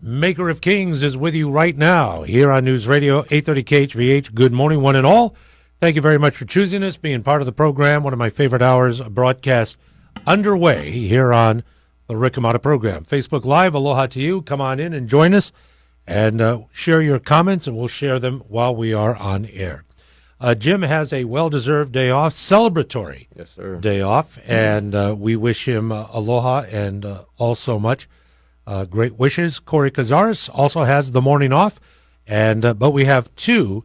Maker of Kings is with you right now here on News Radio 830 KHVH. Good morning, one and all. Thank you very much for choosing us, being part of the program. One of my favorite hours of broadcast underway here on the Rick Hamada program. Facebook Live, aloha to you. Come on in and join us and share your comments, and we'll share them while we are on air. Jim has a well-deserved day off, celebratory day off, and we wish him aloha and all so much. Great wishes. Corey Cazares also has the morning off, and but we have two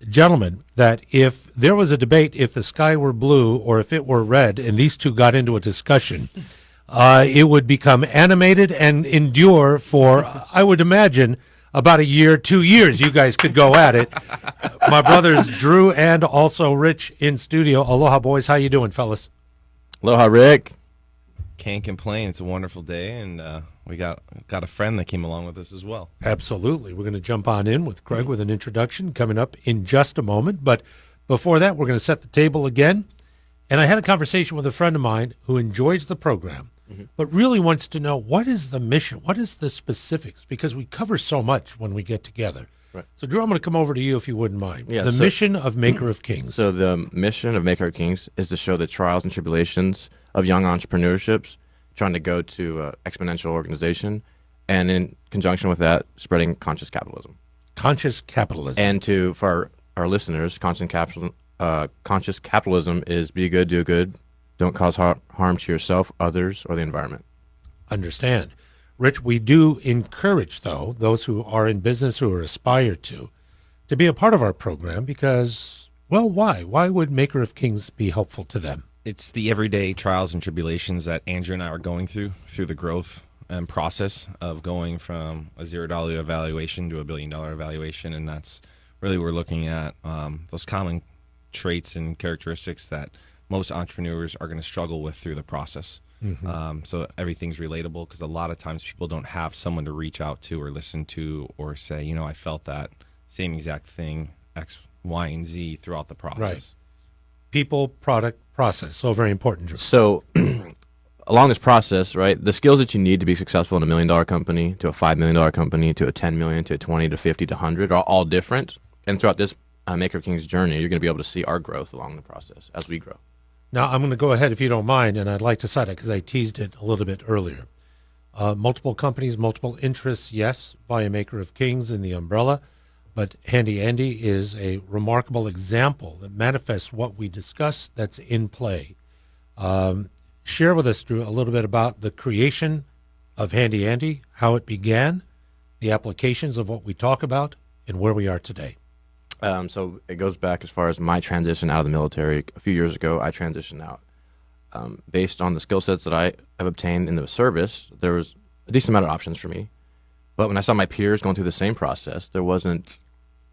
gentlemen that if there was a debate if the sky were blue or if it were red, and these two got into a discussion, it would become animated and endure for, I would imagine, about a year, 2 years. You guys could go at it. My brothers Drew and also Rich in studio. Aloha, boys. How you doing, fellas? Aloha, Rick. Can't complain. It's a wonderful day, and we got a friend that came along with us as well. Absolutely. We're going to jump on in with Greg with an introduction coming up in just a moment. But before that, we're going to set the table again. And I had a conversation with a friend of mine who enjoys the program, but really wants to know, what is the mission? What is the specifics? Because we cover so much when we get together. Right. So, Drew, I'm going to come over to you if you wouldn't mind. Yeah, the mission of Maker of Kings. So the mission of Maker of Kings is to show the trials and tribulations of young entrepreneurships trying to go to exponential organization, and in conjunction with that, spreading conscious capitalism. Conscious capitalism. And for our listeners, conscious capitalism is be good, do good, don't cause harm to yourself, others, or the environment. Understand. Rich, we do encourage, though, those who are in business, who aspire to be a part of our program because, well, why? Why would Maker of Kings be helpful to them? It's the everyday trials and tribulations that Andrew and I are going through the growth and process of going from a $0 evaluation to a $1 billion evaluation, and that's really we're looking at those common traits and characteristics that most entrepreneurs are going to struggle with through the process. So everything's relatable because a lot of times people don't have someone to reach out to or listen to or say, I felt that same exact thing, X, Y, and Z throughout the process. Right. People, product, process. So very important. Drew. So along this process, right, the skills that you need to be successful in $1 million company, to a $5 million company, to a $10 million, to a 20, to 50, to 100 are all different. And throughout this Maker of Kings journey, you're going to be able to see our growth along the process as we grow. Now, I'm going to go ahead, if you don't mind, and I'd like to cite it because I teased it a little bit earlier. Multiple companies, multiple interests, yes, via Maker of Kings in the umbrella, but Handy Andy is a remarkable example that manifests what we discuss that's in play. Share with us, Drew, a little bit about the creation of Handy Andy, how it began, the applications of what we talk about, and where we are today. So it goes back as far as my transition out of the military. A few years ago, I transitioned out. Based on the skill sets that I have obtained in the service, there was a decent amount of options for me. But when I saw my peers going through the same process, there wasn't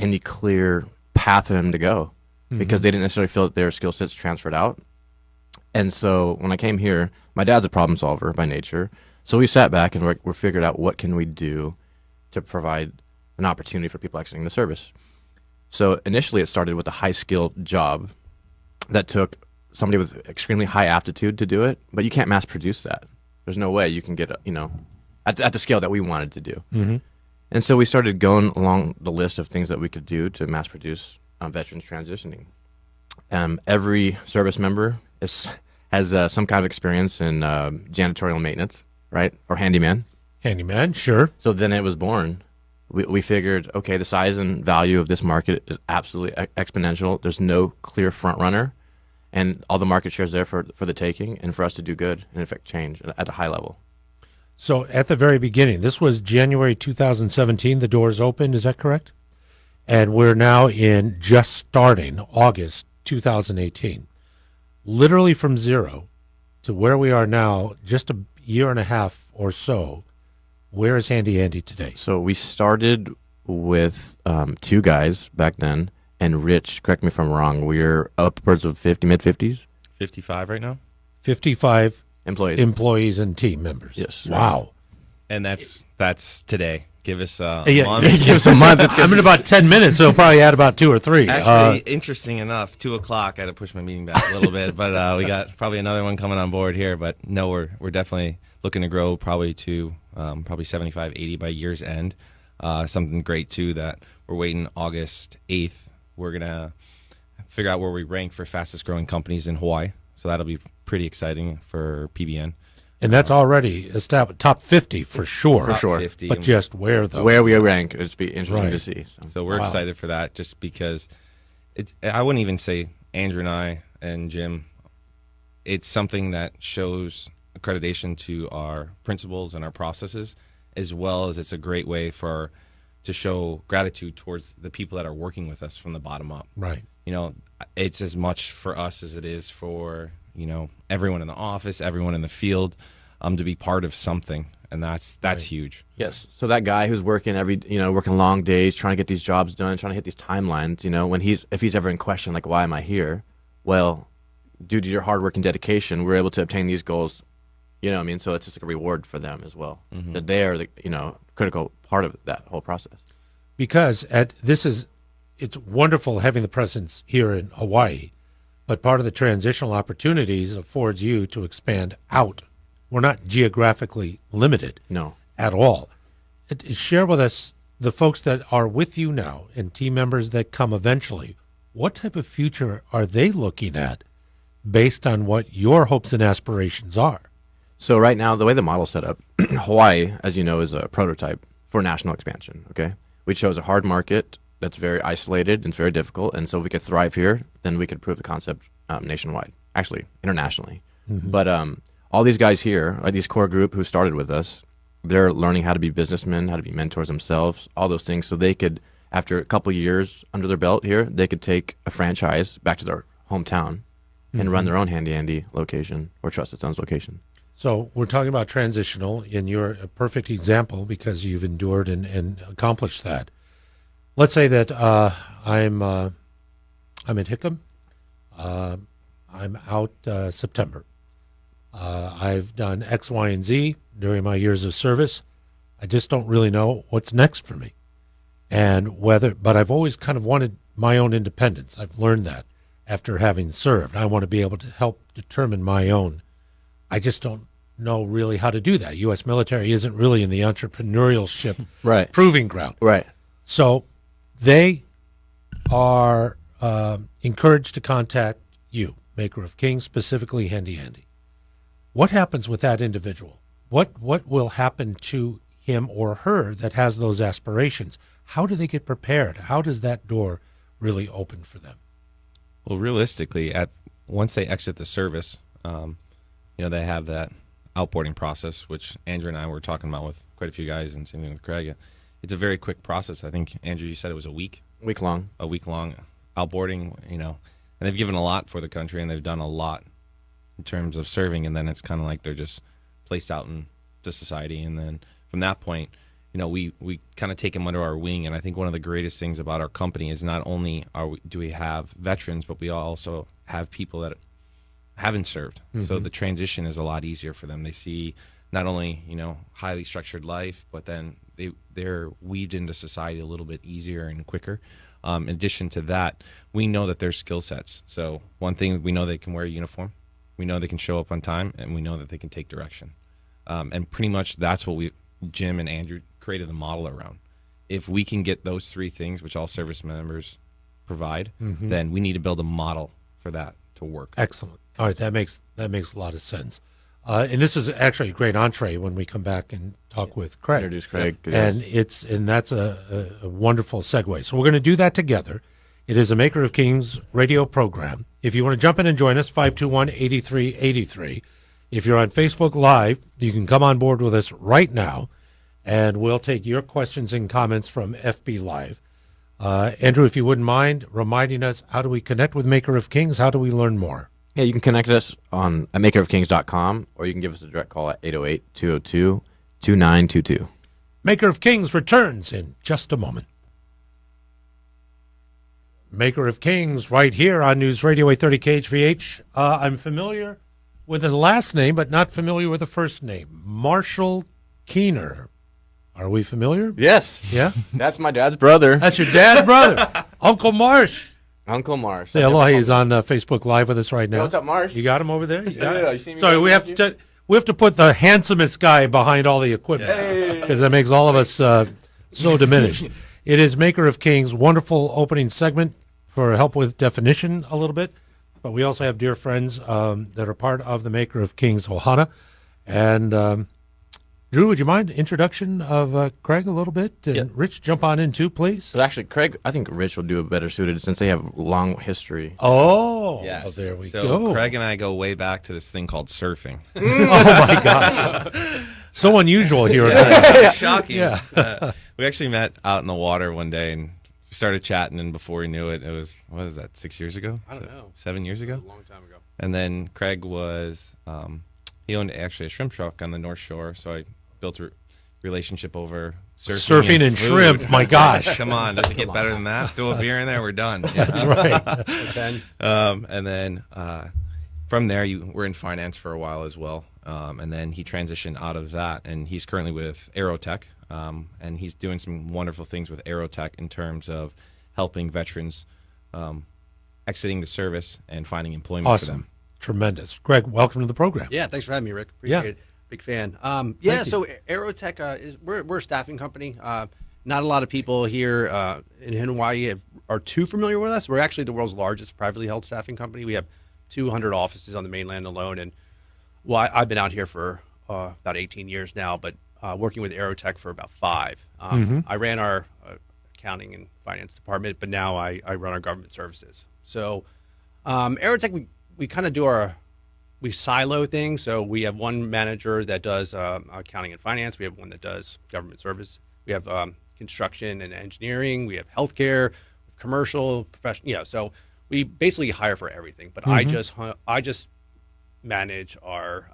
any clear path for them to go because they didn't necessarily feel that their skill sets transferred out. And so when I came here, my dad's a problem solver by nature. So we sat back and we figured out what can we do to provide an opportunity for people exiting the service. So initially it started with a high-skilled job that took somebody with extremely high aptitude to do it, but you can't mass produce that. There's no way you can get, at the scale that we wanted to do. And so we started going along the list of things that we could do to mass produce veterans transitioning. Every service member has some kind of experience in janitorial maintenance, right? Or handyman. Handyman, sure. So then it was born. We figured, okay, the size and value of this market is absolutely exponential. There's no clear front runner, and all the market share is there for the taking, and for us to do good and affect change at a high level. So at the very beginning, this was January 2017, the doors opened, is that correct? And we're now in just starting August 2018. Literally from zero to where we are now, just a year and a half or so. Where is Handy Andy today? So we started with 2 guys back then, and Rich, correct me if I'm wrong, we're upwards of 50, mid-50s? 55 right now? 55 employees and team members. Yes. Wow. And that's today. Give us a month. Give us a month. I'm in about 10 minutes, so we'll probably add about 2 or 3. Actually, interesting enough, 2 o'clock, I had to push my meeting back a little bit, but we got probably another one coming on board here. But no, we're definitely looking to grow probably to probably 75, 80 by year's end. Something great too that we're waiting August 8th. We're gonna figure out where we rank for fastest growing companies in Hawaii. So that'll be pretty exciting for PBN. And that's already established, top 50 for sure. For sure. 50, But just where, though? Where we rank, it'd be interesting Right. to see. So we're Wow. excited for that just because I wouldn't even say Andrew and I and Jim, it's something that shows accreditation to our principles and our processes, as well as it's a great way to show gratitude towards the people that are working with us from the bottom up. Right. You know, it's as much for us as it is for, everyone in the office, everyone in the field, to be part of something. And that's Right. huge. Yes. So that guy who's working working long days, trying to get these jobs done, trying to hit these timelines, if he's ever in question, like, why am I here? Well, due to your hard work and dedication, we're able to obtain these goals. You know what I mean? So it's just like a reward for them as well. Mm-hmm. That they are the, critical part of that whole process. Because it's wonderful having the presence here in Hawaii, but part of the transitional opportunities affords you to expand out. We're not geographically limited No. at all. Share with us the folks that are with you now and team members that come eventually. What type of future are they looking at based on what your hopes and aspirations are? So right now, the way the model's set up, Hawaii, as you know, is a prototype for national expansion, okay? We chose a hard market that's very isolated and it's very difficult, and so if we could thrive here, then we could prove the concept nationwide, actually internationally. Mm-hmm. But all these guys here, like this core group who started with us, they're learning how to be businessmen, how to be mentors themselves, all those things, so they could, after a couple years under their belt here, they could take a franchise back to their hometown and run their own handy-andy location or Trusted Sons location. So we're talking about transitional, and you're a perfect example because you've endured and accomplished that. Let's say that I'm at Hickam. I'm out September. I've done X, Y, and Z during my years of service. I just don't really know what's next for me, but I've always kind of wanted my own independence. I've learned that after having served. I want to be able to help determine my own. I just don't know really how to do that. U.S. military isn't really in the entrepreneurship Right. proving ground. Right. So they are encouraged to contact you, Maker of Kings, specifically Handy Andy. What happens with that individual? What will happen to him or her that has those aspirations? How do they get prepared? How does that door really open for them? Well, realistically, once they exit the service, they have that outboarding process, which Andrew and I were talking about with quite a few guys, and same thing with Craig. It's a very quick process. I think, Andrew, you said it was a week Week-long. outboarding, and they've given a lot for the country, and they've done a lot in terms of serving, and then it's kind of like they're just placed out into society. And then from that point, we kind of take them under our wing. And I think one of the greatest things about our company is not only do we have veterans, but we also have people that haven't served. Mm-hmm. So the transition is a lot easier for them. They see not only, highly structured life, but then they're weaved into society a little bit easier and quicker. In addition to that, we know that there's skill sets. So one thing, we know they can wear a uniform. We know they can show up on time, and we know that they can take direction. And pretty much that's what Jim and Andrew created the model around. If we can get those three things, which all service members provide, then we need to build a model for that to work. Excellent. All right, that makes a lot of sense. And this is actually a great entree when we come back and talk with Craig. Introduce Craig. And that's a wonderful segue. So we're going to do that together. It is a Maker of Kings radio program. If you want to jump in and join us, 521-8383. If you're on Facebook Live, you can come on board with us right now, and we'll take your questions and comments from FB Live. Andrew, if you wouldn't mind reminding us, how do we connect with Maker of Kings? How do we learn more? Yeah, you can connect us at makerofkings.com, or you can give us a direct call at 808-202-2922. Maker of Kings returns in just a moment. Maker of Kings right here on News Radio 830 KHVH. I'm familiar with the last name, but not familiar with the first name. Marshall Keener. Are we familiar? Yes. Yeah? That's my dad's brother. That's your dad's brother, Uncle Marsh. Uncle Marsh. Say hello. He's on Facebook Live with us right now. Hey, what's up, Marsh? You got him over there? You got Yeah, him? you see me Sorry, right we now, have to we have to put the handsomest guy behind all the equipment because that makes all of us so diminished. It is Maker of Kings' wonderful opening segment for help with definition a little bit. But we also have dear friends that are part of the Maker of Kings Ohana. And Drew, would you mind introduction of Craig a little bit? And Rich, jump on in too, please. So actually, Craig, I think Rich will do a better suited since they have long history. Oh, Yes. there we so go. Craig and I go way back to this thing called surfing. Oh, my gosh. So unusual here. Shocking. Yeah. We actually met out in the water one day and started chatting, and before we knew it, it was, what was that, 6 years ago? I don't know. 7 years ago? A long time ago. And then Craig was, he owned actually a shrimp truck on the North Shore, so I built a relationship over Surfing and food. shrimp, my gosh. Come on, does it get better than that? Throw a beer in there, we're done. That's right. And then from there, we're in finance for a while as well. And then he transitioned out of that, and he's currently with Aerotek. And he's doing some wonderful things with Aerotek in terms of helping veterans exiting the service and finding employment for them. Tremendous. Greg, welcome to the program. Yeah, thanks for having me, Rick. Appreciate it. Big fan. So Aerotek we're a staffing company. Not a lot of people here in Hawaii are too familiar with us. We're actually the world's largest privately held staffing company. We have 200 offices on the mainland alone, and I've been out here for about 18 years now, but working with Aerotek for about 5. I ran our accounting and finance department, but now I run our government services. So Aerotek, we kind of do we silo things. So we have one manager that does accounting and finance. We have one that does government service. We have construction and engineering. We have healthcare, commercial, professional. So we basically hire for everything. But I just manage our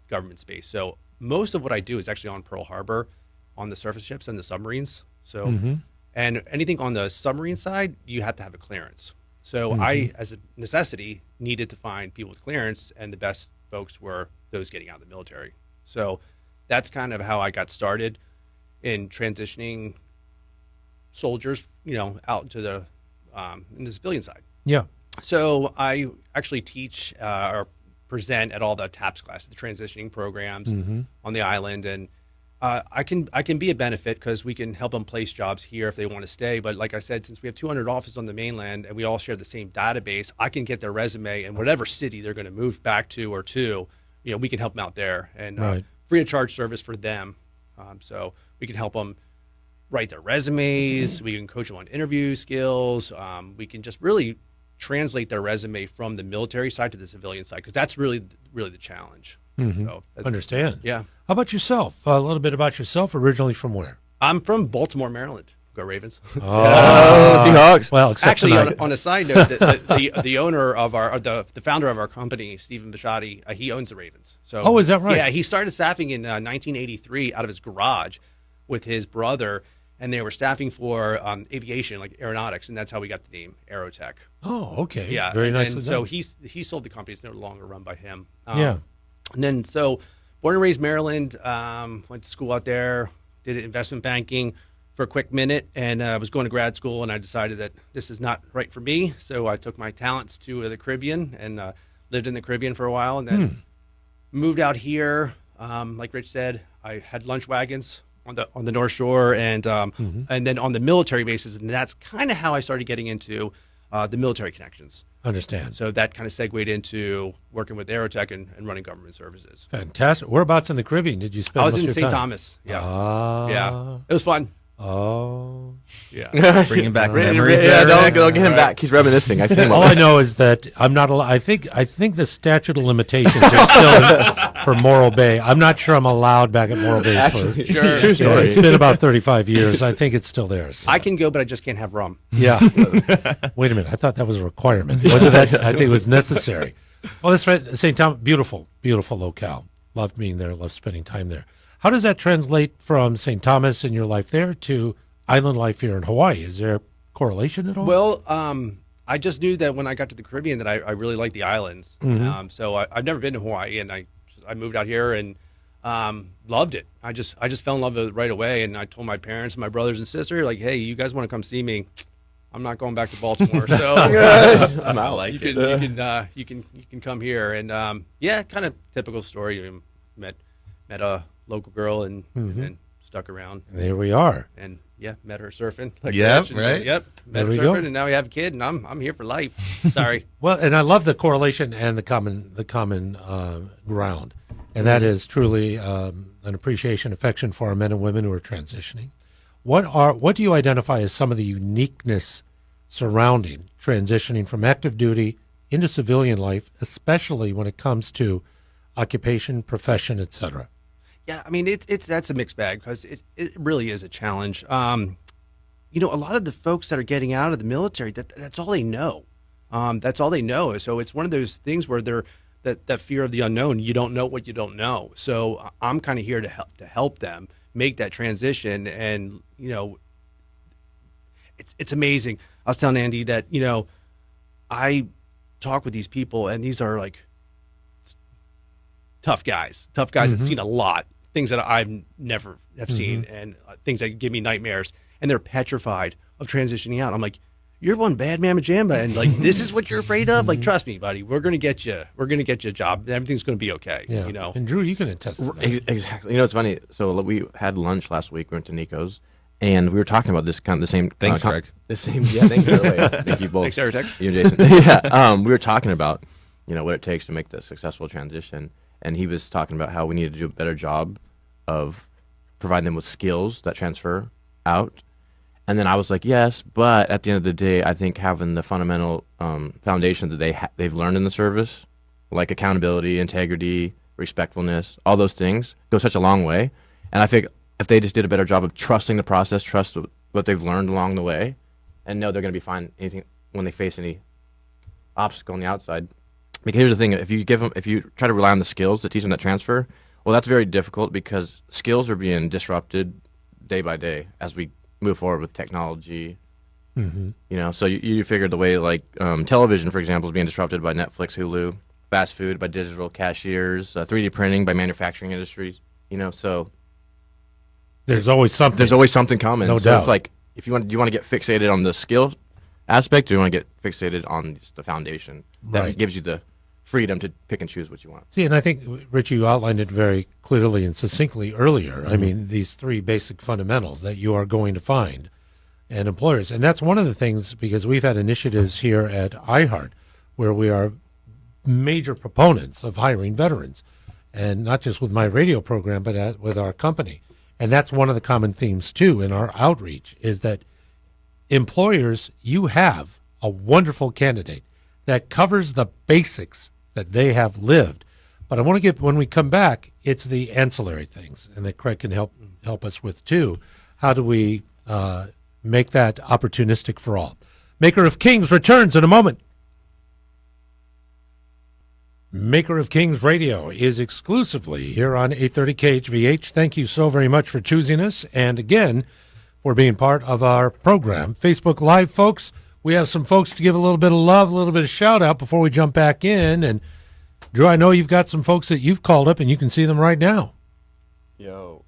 government space. So most of what I do is actually on Pearl Harbor, on the surface ships and the submarines. So and anything on the submarine side, you have to have a clearance. So I, as a necessity, needed to find people with clearance, and the best folks were those getting out of the military. So that's kind of how I got started in transitioning soldiers, out to the in the civilian side. Yeah. So I actually teach or present at all the TAPS classes, the transitioning programs on the island, and I can be a benefit because we can help them place jobs here if they want to stay. But like I said, since we have 200 offices on the mainland and we all share the same database, I can get their resume and whatever city they're going to move back to or to, we can help them out there, and free of charge service for them. So we can help them write their resumes. We can coach them on interview skills. We can just really translate their resume from the military side to the civilian side, because that's really the challenge. So Understand. Yeah. How about yourself? A little bit about yourself. Originally from where? I'm from Baltimore, Maryland. Go Ravens. Oh, Seahawks. Well, except Actually, tonight. on a side note, the owner of the founder of our company, Stephen Bisciotti, he owns the Ravens. So is that right? Yeah, he started staffing in 1983 out of his garage with his brother, and they were staffing for aviation, like aeronautics, and that's how we got the name Aerotek. Oh, okay. Yeah, Very nice. And so he sold the company. It's no longer run by him. Yeah. And then, so born and raised Maryland, went to school out there, did investment banking for a quick minute, and I was going to grad school, and I decided that this is not right for me. So I took my talents to the Caribbean and lived in the Caribbean for a while, and then moved out here. Like Rich said, I had lunch wagons on the North Shore, and then on the military bases, and that's kind of how I started getting into the military connections. Understand. So that kind of segued into working with Aerotek and running government services. Fantastic. Whereabouts in the Caribbean did you spend I was most in of your St. time? Thomas. Yeah. Ah. It was fun. Oh. Yeah. Bringing back Yeah, memories. don't get him back. He's reminiscing. I see him. All I know is that I'm not allowed. I think the statute of limitations is still for Morro Bay. I'm not sure I'm allowed back at Morro Bay. Actually, Sure. true Yeah, story. it's been about 35 years. I think it's still there. So. I can go, but I just can't have rum. Yeah. Wait a minute. I thought that was a requirement. Wasn't that? I think it was necessary. Well, that's right. St. Thomas, beautiful, beautiful locale. Loved being there. Loved spending time there. How does that translate from St. Thomas and your life there to island life here in Hawaii? Is there correlation at all? Well, I just knew that when I got to the Caribbean that I really liked the islands. So I've never been to Hawaii, and I moved out here and loved it. I just fell in love with it right away, and I told my parents and my brothers and sister, like, hey, you guys want to come see me? I'm not going back to Baltimore, so I'm out. you can come here. And kind of typical story. met a local girl and stuck around. There we are. And met her surfing. Like Yep, Rich, right. Yep, met There her we surfing, go. and now we have a kid, and I'm here for life. Sorry. Well, and I love the correlation and the common ground, and that is truly an appreciation, affection for our men and women who are transitioning. What do you identify as some of the uniqueness surrounding transitioning from active duty into civilian life, especially when it comes to occupation, profession, etc.? Yeah, I mean that's a mixed bag because it really is a challenge. A lot of the folks that are getting out of the military, that's all they know. That's all they know. So it's one of those things where they're that fear of the unknown. You don't know what you don't know. So I'm kind of here to help them make that transition. And it's amazing. I was telling Andy that I talk with these people, and these are like tough guys that seen a lot, things that I've never have seen, and things that give me nightmares, and they're petrified of transitioning out. I'm like, you're one bad mamma jamba, and like this is what you're afraid of. Like, trust me, buddy, we're gonna get you a job. Everything's gonna be okay. Yeah. And Drew, you can attest to that. Exactly. It's funny. So we had lunch last week. We went to Nico's, and we were talking about this kind of the same. Thanks, Greg. The same. Yeah. Thank you. Thank you both. Thanks, Aerotek. You and Jason. Yeah. We were talking about what it takes to make the successful transition, and he was talking about how we need to do a better job of providing them with skills that transfer out. And then I was like, yes, but at the end of the day, I think having the fundamental foundation that they've learned in the service, like accountability, integrity, respectfulness, all those things, go such a long way. And I think if they just did a better job of trusting the process, trust what they've learned along the way, and know they're going to be fine when they face any obstacle on the outside. Because here's the thing: if you try to rely on the skills to teach them that transfer, well, that's very difficult because skills are being disrupted day by day as we move forward with technology. So you figure the way like television, for example, is being disrupted by Netflix, Hulu, fast food by digital cashiers, 3D printing by manufacturing industries. So There's always something. there's always something coming. No So doubt. it's like if you want to get fixated on the skill aspect, or you want to get fixated on just the foundation that Right. gives you the freedom to pick and choose what you want. See, and I think, Rich, you outlined it very clearly and succinctly earlier. I mean, these three basic fundamentals that you are going to find and employers. And that's one of the things, because we've had initiatives here at iHeart where we are major proponents of hiring veterans, and not just with my radio program, but with our company. And that's one of the common themes, too, in our outreach, is that employers, you have a wonderful candidate that covers the basics that they have lived. But I want to get, when we come back, it's the ancillary things, and that Craig can help us with too. How do we make that opportunistic for all? Maker of Kings returns in a moment. Maker of Kings Radio is exclusively here on 830 KHVH. Thank you so very much for choosing us, and again, for being part of our program. Facebook Live, folks. We have some folks to give a little bit of love, a little bit of shout out before we jump back in. And Drew, I know you've got some folks that you've called up, and you can see them right now. Yo,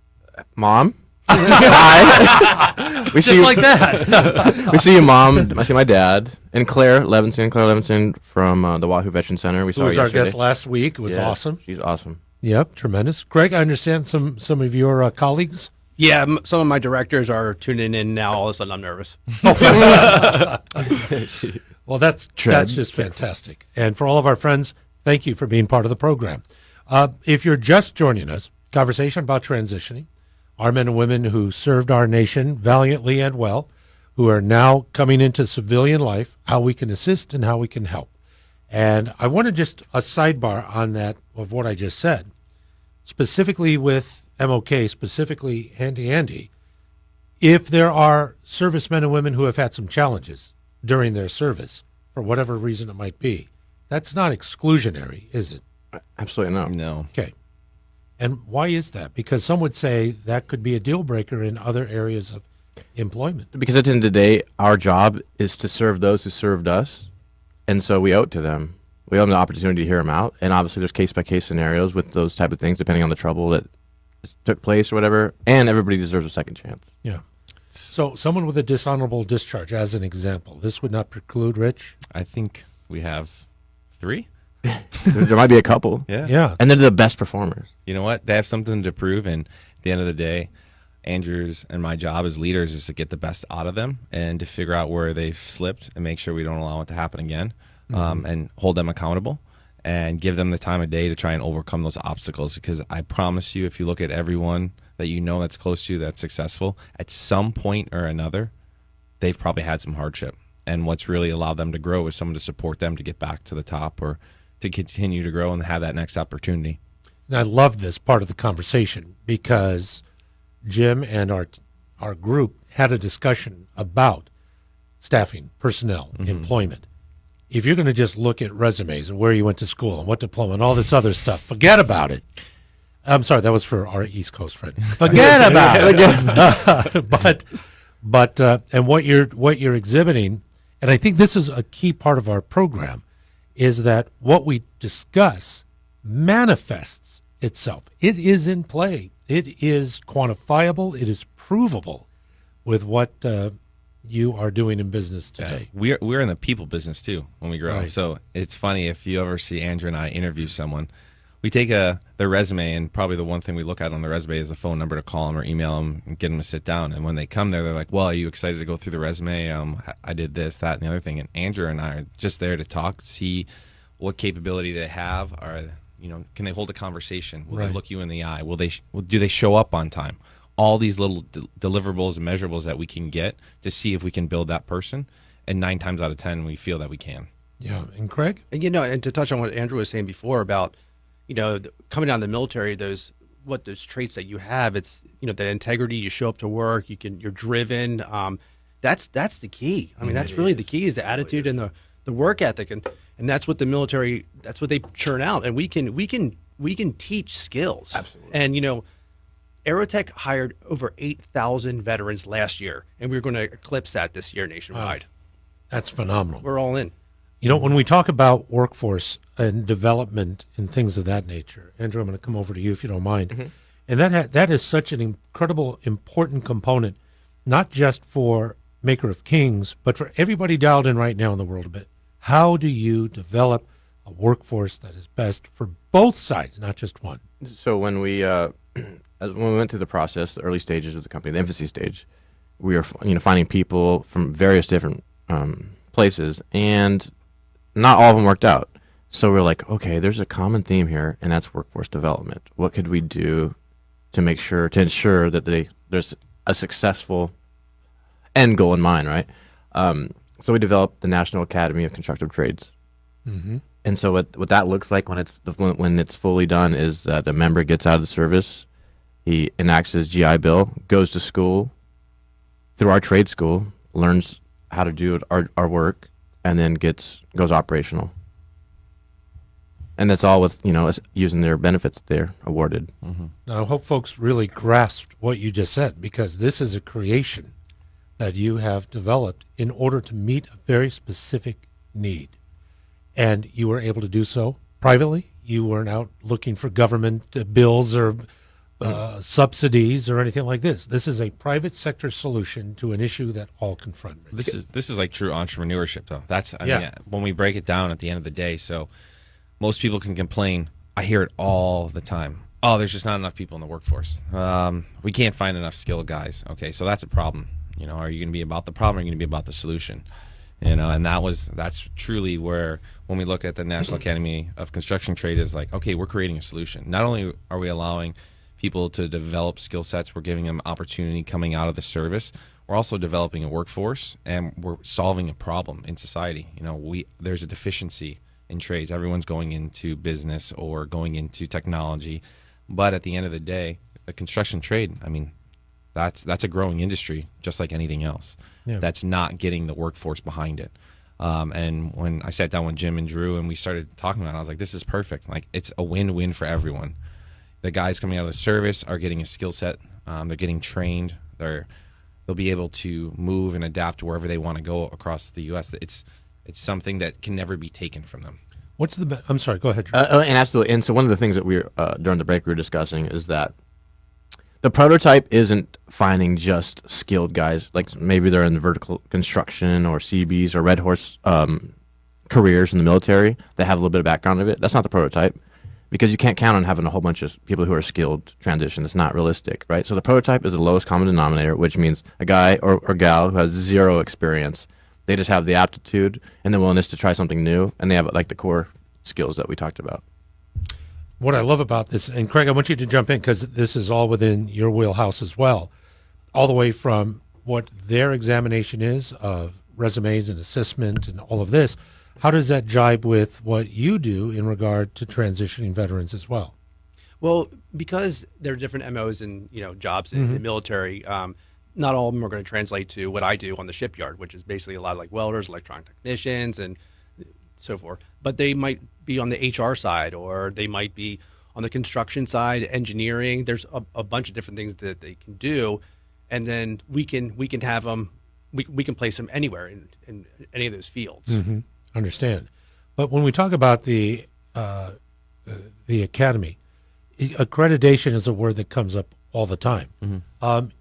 Mom. Hi. We see you like that. We see you, Mom. I see my dad and Claire Levinson from the Wahoo Veteran Center. We saw Who was her our yesterday. guest last week. It was Yeah, awesome. She's awesome. Yep, tremendous. Craig, I understand some of your colleagues. Yeah, some of my directors are tuning in now. All of a sudden, I'm nervous. Well, that's just fantastic. And for all of our friends, thank you for being part of the program. If you're just joining us, conversation about transitioning, our men and women who served our nation valiantly and well, who are now coming into civilian life, how we can assist and how we can help. And I want to just a sidebar on that of what I just said, specifically with MOK, specifically Andy. If there are servicemen and women who have had some challenges during their service, for whatever reason it might be, that's not exclusionary, is it? Absolutely no. No. Okay. And why is that? Because some would say that could be a deal breaker in other areas of employment. Because at the end of the day, our job is to serve those who served us, and so we owe it to them. We owe them the opportunity to hear them out, and obviously there's case-by-case scenarios with those type of things, depending on the trouble that took place or whatever, and everybody deserves a second chance. Yeah. So someone with a dishonorable discharge, as an example, this would not preclude, Rich? I think we have 3. There might be a couple. Yeah. Yeah. And they're the best performers. you know what? They have something to prove, and at the end of the day, Andrew's and my job as leaders is to get the best out of them and to figure out where they've slipped and make sure we don't allow it to happen again, and hold them accountable and give them the time of day to try and overcome those obstacles. Because I promise you, if you look at everyone that you know that's close to you that's successful, at some point or another, they've probably had some hardship. And what's really allowed them to grow is someone to support them to get back to the top or to continue to grow and have that next opportunity. And I love this part of the conversation because Jim and our group had a discussion about staffing, personnel, employment. If you're going to just look at resumes and where you went to school and what diploma and all this other stuff, forget about it. I'm sorry, that was for our East Coast friend. Forget about it. But and what you're exhibiting, and I think this is a key part of our program, is that what we discuss manifests itself. It is in play. It is quantifiable. It is provable with what you are doing in business today. We're in the people business too when we grow. Right. So it's funny if you ever see Andrew and I interview someone, we take their resume, and probably the one thing we look at on the resume is the phone number to call them or email them and get them to sit down. And when they come there, they're like, well, are you excited to go through the resume? I did this, that, and the other thing. And Andrew and I are just there to talk, see what capability they have. Can they hold a conversation? Will Right. they look you in the eye? Do they show up on time? All these little deliverables and measurables that we can get to see if we can build that person. And 9 times out of 10, we feel that we can. Yeah. And Craig? And and to touch on what Andrew was saying before about, coming out of the military, those traits that you have, it's, the integrity, you show up to work, you're driven. That's the key. I mean, that's really the key is the attitude and the work ethic. And that's what the military, that's what they churn out. And we can teach skills. Absolutely. And, Aerotek hired over 8,000 veterans last year, and we're going to eclipse that this year nationwide. That's phenomenal. We're all in. When we talk about workforce and development and things of that nature, Andrew, I'm going to come over to you if you don't mind. And that is such an incredible, important component, not just for Maker of Kings, but for everybody dialed in right now in the world a bit. How do you develop a workforce that is best for both sides, not just one? So when we went through the process, the early stages of the company, the infancy stage, we were finding people from various different places, and not all of them worked out. So we're like, okay, there's a common theme here, and that's workforce development. What could we do to ensure that there's a successful end goal in mind, right? So we developed the National Academy of Constructive Trades. Mm-hmm. And so what that looks like when it's fully done is that the member gets out of the service, he enacts his GI Bill, goes to school, through our trade school, learns how to do our work, and then goes operational. And that's all with, using their benefits they're awarded. Mm-hmm. Now, I hope folks really grasped what you just said, because this is a creation that you have developed in order to meet a very specific need. And you were able to do so privately. You weren't out looking for government bills or subsidies or anything like this. This is a private sector solution to an issue that all confront. This is like true entrepreneurship, though. I Yeah. mean, when we break it down at the end of the day. So most people can complain. I hear it all the time. Oh, there's just not enough people in the workforce. We can't find enough skilled guys. Okay, so that's a problem. Are you going to be about the problem, or are you going to be about the solution? And that's truly where, when we look at the National Academy of Construction Trade, is like, okay, we're creating a solution. Not only are we allowing people to develop skill sets, we're giving them opportunity coming out of the service, we're also developing a workforce, and we're solving a problem in society. There's a deficiency in trades. Everyone's going into business or going into technology, but at the end of the day, the construction trade, I mean, that's a growing industry, just like anything else. Yeah. That's not getting the workforce behind it. And when I sat down with Jim and Drew and we started talking about it, I was like, this is perfect. Like, it's a win-win for everyone. The guys coming out of the service are getting a skill set. They're getting trained. They'll be able to move and adapt to wherever they want to go across the U.S. It's something that can never be taken from them. I'm sorry, go ahead, Drew. And absolutely. And so one of the things that during the break we were discussing is that the prototype isn't finding just skilled guys, like maybe they're in the vertical construction or CBs or Red Horse careers in the military that have a little bit of background of it. That's not the prototype. because you can't count on having a whole bunch of people who are skilled transition. It's not realistic, right? So the prototype is the lowest common denominator, which means a guy or gal who has zero experience. They just have the aptitude and the willingness to try something new, and they have like the core skills that we talked about. What I love about this, and Craig, I want you to jump in because this is all within your wheelhouse as well, all the way from what their examination is of resumes and assessment and all of this. How does that jibe with what you do in regard to transitioning veterans as well? Well, because there are different MOs and jobs in the military, not all of them are going to translate to what I do on the shipyard, which is basically a lot of like welders, electronic technicians, and so forth. But they might be on the HR side, or they might be on the construction side, engineering. There's a bunch of different things that they can do, and then we can have them. We can place them anywhere in any of those fields. Understand. But when we talk about the academy, accreditation is a word that comes up all the time.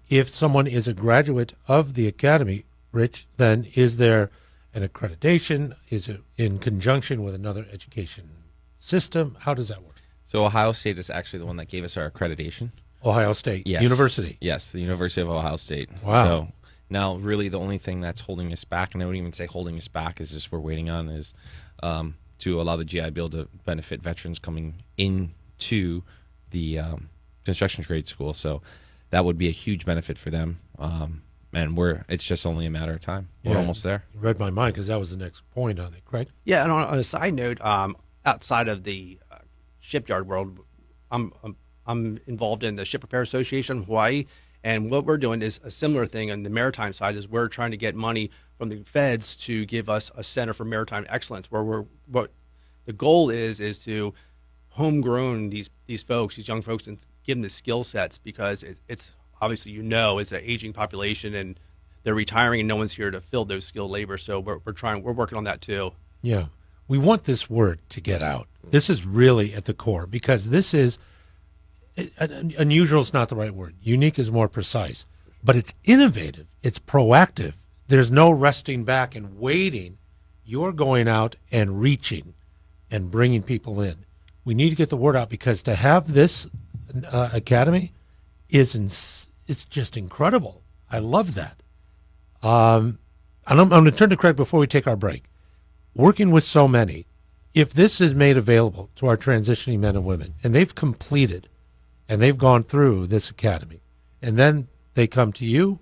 If someone is a graduate of the academy, Rich, then is there an accreditation? Is it in conjunction with another education system? How does that work? So Ohio State is actually the one that gave us our accreditation. Ohio State Yes. University. Yes, the University of Ohio State. Wow. So now really the only thing that's holding us back, and I wouldn't even say holding us back, is just we're waiting on is to allow the GI Bill to benefit veterans coming into the construction trade school. So that would be a huge benefit for them. And it's just only a matter of time. We're almost there. You read my mind because that was the next point on it, correct? Yeah, and on a side note, outside of the shipyard world, I'm involved in the Ship Repair Association of Hawaii, and what we're doing is a similar thing on the maritime side. Is we're trying to get money from the feds to give us a Center for Maritime Excellence, where what the goal is to homegrown these folks, these young folks, and give them the skill sets, because it's obviously it's an aging population and they're retiring and no one's here to fill those skilled labor. So we're working on that too. Yeah. We want this word to get out. This is really at the core, because this is unusual is not the right word. Unique is more precise, but it's innovative. It's proactive. There's no resting back and waiting. You're going out and reaching and bringing people in. We need to get the word out, because to have this academy it's just incredible. I love that. And I'm going to turn to Craig before we take our break. Working with so many, if this is made available to our transitioning men and women, and they've completed and they've gone through this academy, and then they come to you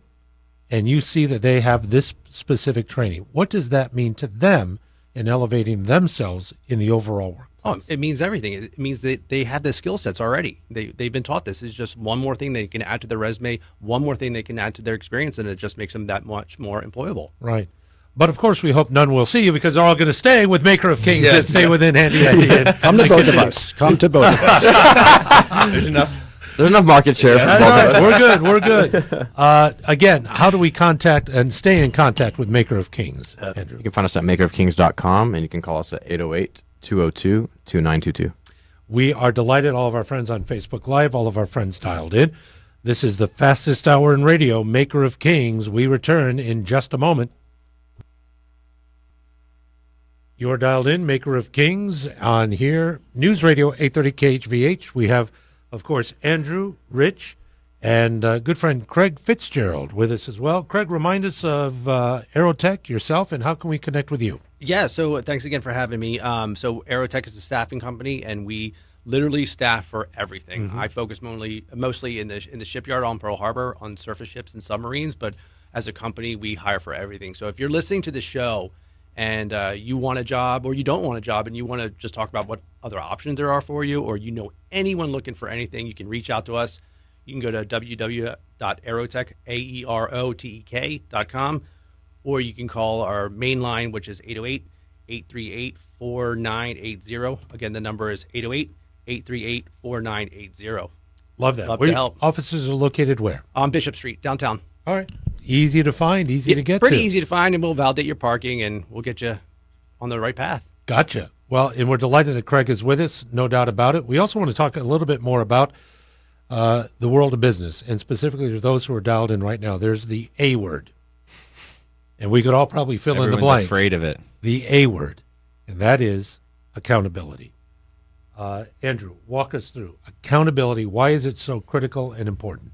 and you see that they have this specific training, what does that mean to them in elevating themselves in the overall workplace? Oh, it means everything. It means that they have the skill sets already. They've been taught this. It's just one more thing they can add to their resume, one more thing they can add to their experience, and it just makes them that much more employable. Right. But of course, we hope none will see you, because they're all going to stay with Maker of Kings and stay within handy idea. Come to both of us. Come to both of us. There's enough. There's enough market share for That's both right. of us. We're good. Again, how do we contact and stay in contact with Maker of Kings, Andrew? You can find us at makerofkings.com, and you can call us at 808-202-2922. We are delighted. All of our friends on Facebook Live, all of our friends dialed in. This is the fastest hour in radio, Maker of Kings. We return in just a moment. You're dialed in, Maker of Kings, on here, News Radio 830 KHVH. We have, of course, Andrew, Rich, and good friend Craig Fitzgerald with us as well. Craig, remind us of Aerotek, yourself, and how can we connect with you? Yeah, so thanks again for having me. So Aerotek is a staffing company, and we literally staff for everything. I focus mostly in the shipyard on Pearl Harbor, on surface ships and submarines, but as a company, we hire for everything. So if you're listening to the show and you want a job, or you don't want a job, and you want to just talk about what other options there are for you, or you know anyone looking for anything, you can reach out to us. You can go to www.aerotek, AEROTEK.com, or you can call our main line, which is 808-838-4980. Again, the number is 808-838-4980. Love that. Love to help. Offices are located where? On Bishop Street, downtown. All right. Easy to find, easy to get Pretty to. easy to find, and we'll validate your parking, and we'll get you on the right path. Gotcha. Well, and we're delighted that Craig is with us, no doubt about it. We also want to talk a little bit more about the world of business, and specifically to those who are dialed in right now. There's the A word, and we could all probably fill in the Everyone's blank. afraid of it. The A word, and that is accountability. Andrew, walk us through accountability. Why is it so critical and important?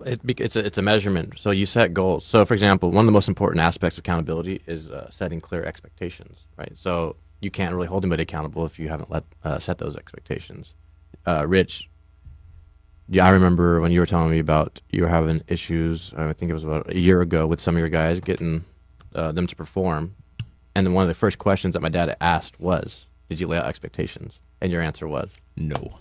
It's a measurement. So you set goals. So, for example, one of the most important aspects of accountability is setting clear expectations, right? So you can't really hold anybody accountable if you haven't set those expectations. Rich, yeah, I remember when you were telling me about you were having issues. I think it was about a year ago with some of your guys getting them to perform, and then one of the first questions that my dad asked was, "Did you lay out expectations?" And your answer was No.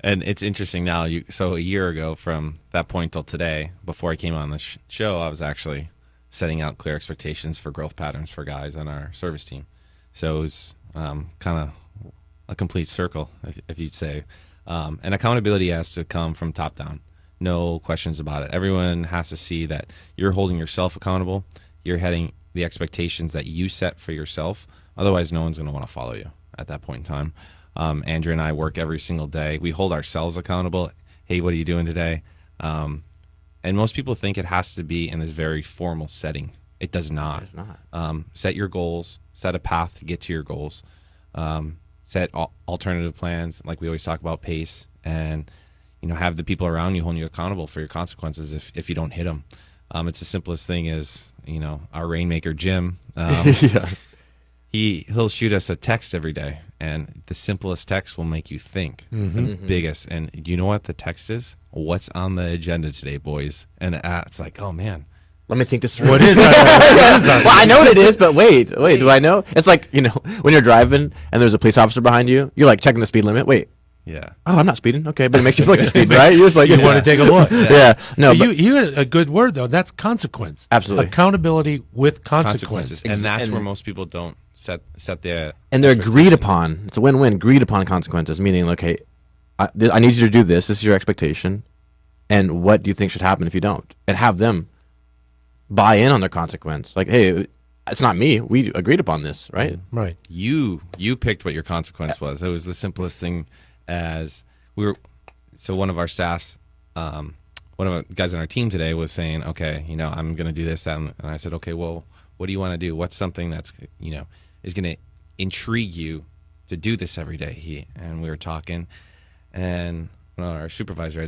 And it's interesting now. So a year ago, from that point till today, before I came on the show, I was actually setting out clear expectations for growth patterns for guys on our service team. So it was kind of a complete circle, if you'd say. And accountability has to come from top down. No questions about it. Everyone has to see that you're holding yourself accountable. You're heading the expectations that you set for yourself. Otherwise, no one's going to want to follow you at that point in time. Andrew and I work every single day. We hold ourselves accountable. Hey, what are you doing today? And most people think it has to be in this very formal setting. It does not. It does not. Set your goals. Set a path to get to your goals. Set alternative plans, like we always talk about, pace, and have the people around you holding you accountable for your consequences if you don't hit them. It's the simplest thing is our rainmaker Jim. Yeah. He'll shoot us a text every day, and the simplest text will make you think. The biggest, and you know what the text is? What's on the agenda today, boys? And it's like, oh man, let me think this through. What is that? Well, I know what it is, but wait, do I know? It's like, when you're driving and there's a police officer behind you, you're like checking the speed limit. Wait. yeah. Oh, I'm not speeding. Okay, but it makes you feel like you're speeding, right? You're just like, You want to take a look. Yeah. No, But but you had a good word, though. That's consequence. Absolutely. Accountability with consequences. And that's And- where most people don't set the and they're agreed upon. It's a win-win. Agreed upon consequences, meaning, okay, I need you to do this. This is your expectation, and what do you think should happen if you don't? And have them buy in on their consequence. Like, hey, it's not me. We agreed upon this, right? Right. You picked what your consequence was. It was the simplest thing. As we were, so one of our staffs, one of the guys on our team today was saying, okay, I'm going to do this, that, and I said, okay, well, what do you want to do? What's something that's, is going to intrigue you to do this every day? And we were talking, and our supervisor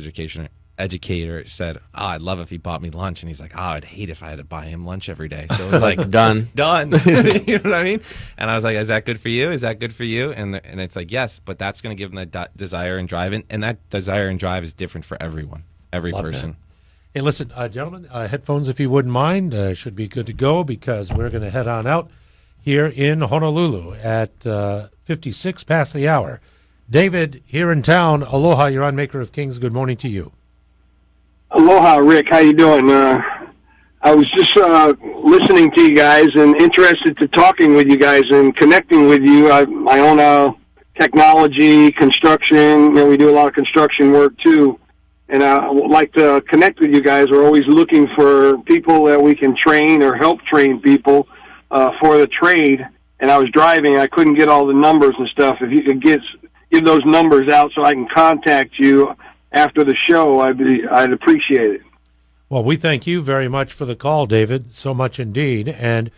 educator said, oh, I'd love if he bought me lunch. And he's like, oh, I'd hate if I had to buy him lunch every day. So it was like, Done. you know what I mean? And I was like, is that good for you? Is that good for you? And it's like, yes, but that's going to give them that desire and drive. And that desire and drive is different for everyone, every Love person. that. Hey, listen, gentlemen, headphones, if you wouldn't mind, should be good to go because we're going to head on out here in Honolulu at 56 past the hour. David, here in town, aloha, you're on Maker of Kings. Good morning to you. Aloha, Rick. How you doing? I was just listening to you guys and interested to talking with you guys and connecting with you. I own technology, construction. We do a lot of construction work too. And I would like to connect with you guys. We're always looking for people that we can train or help train people for the trade. And I was driving. I couldn't get all the numbers and stuff. If you could give those numbers out so I can contact you after the show, I'd appreciate it. Well, we thank you very much for the call, David, so much indeed. And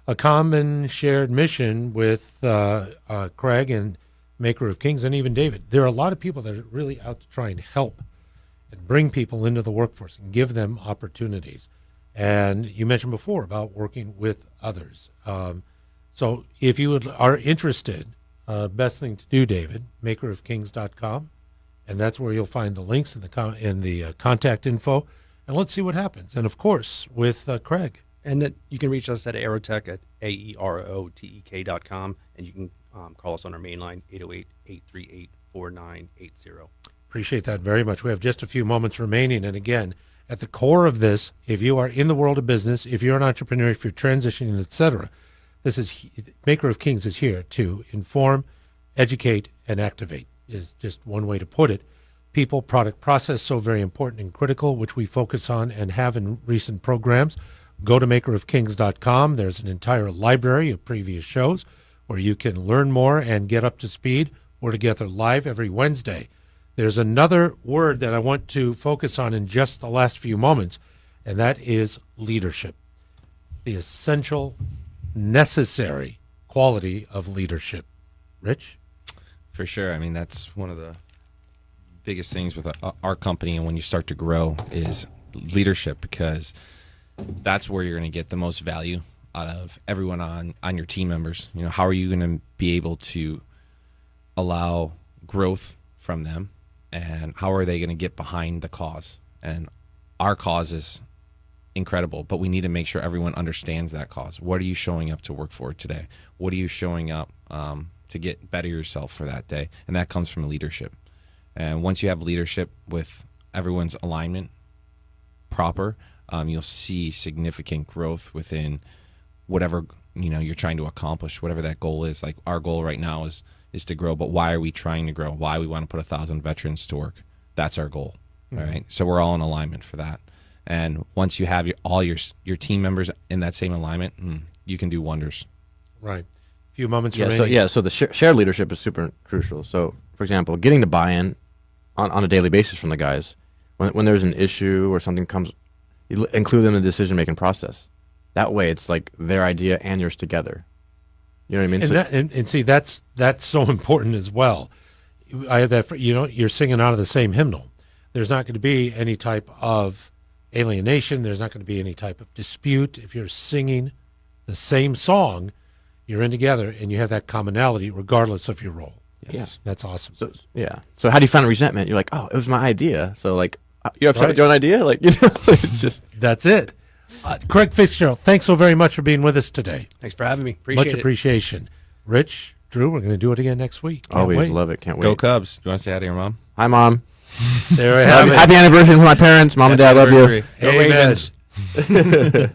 a common shared mission with Craig and Maker of Kings and even David. There are a lot of people that are really out to try and help and bring people into the workforce and give them opportunities. And you mentioned before about working with others. So if you are interested, best thing to do, David, makerofkings.com. And that's where you'll find the links in the contact info. And let's see what happens. And, of course, with Craig. And that you can reach us at Aerotek at AEROTEK.com. And you can call us on our main line, 808-838-4980. Appreciate that very much. We have just a few moments remaining. And, again, at the core of this, if you are in the world of business, if you're an entrepreneur, if you're transitioning, etc., Maker of Kings is here to inform, educate, and activate. Is just one way to put it. People, product, process, so very important and critical, which we focus on and have in recent programs. Go to makerofkings.com. There's an entire library of previous shows where you can learn more and get up to speed. We're together live every Wednesday. There's another word that I want to focus on in just the last few moments, and that is leadership. The essential, necessary quality of leadership. Rich? For sure. I mean, that's one of the biggest things with our company, and when you start to grow, is leadership, because that's where you're going to get the most value out of everyone on your team members. You know, how are you going to be able to allow growth from them, and how are they going to get behind the cause? And our cause is incredible, but we need to make sure everyone understands that cause. What are you showing up to work for today? What are you showing up to get better yourself for that day? And that comes from leadership. And once you have leadership with everyone's alignment proper, you'll see significant growth within whatever you're trying to accomplish, whatever that goal is. Like our goal right now is to grow, but why are we trying to grow? Why we want to put 1,000 veterans to work? That's our goal. All right. So we're all in alignment for that. And once you have all your team members in that same alignment, you can do wonders. Right. A few moments remaining. So the shared leadership is super crucial. So, for example, getting the buy-in on a daily basis from the guys. When there's an issue or something comes, you include them in the decision-making process. That way, it's like their idea and yours together. You know what I mean? And see, that's so important as well. I have that. You're singing out of the same hymnal. There's not going to be any type of alienation. There's not going to be any type of dispute. If you're singing the same song, you're in together, and you have that commonality regardless of your role. Yes. That's awesome. So how do you find resentment? You're like, oh, it was my idea. So like, you're upset with your own idea? Like, it's just. That's it. Craig Fitzgerald, thanks so very much for being with us today. Thanks for having me. Appreciate it. Much appreciation. Rich, Drew, we're going to do it again next week. Can't Always wait. love it. Can't wait. Go Cubs. Do you want to say hi to your mom? Hi, Mom. There we have it. Happy anniversary to my parents. Mom and Dad, love you. Amen. Ravens.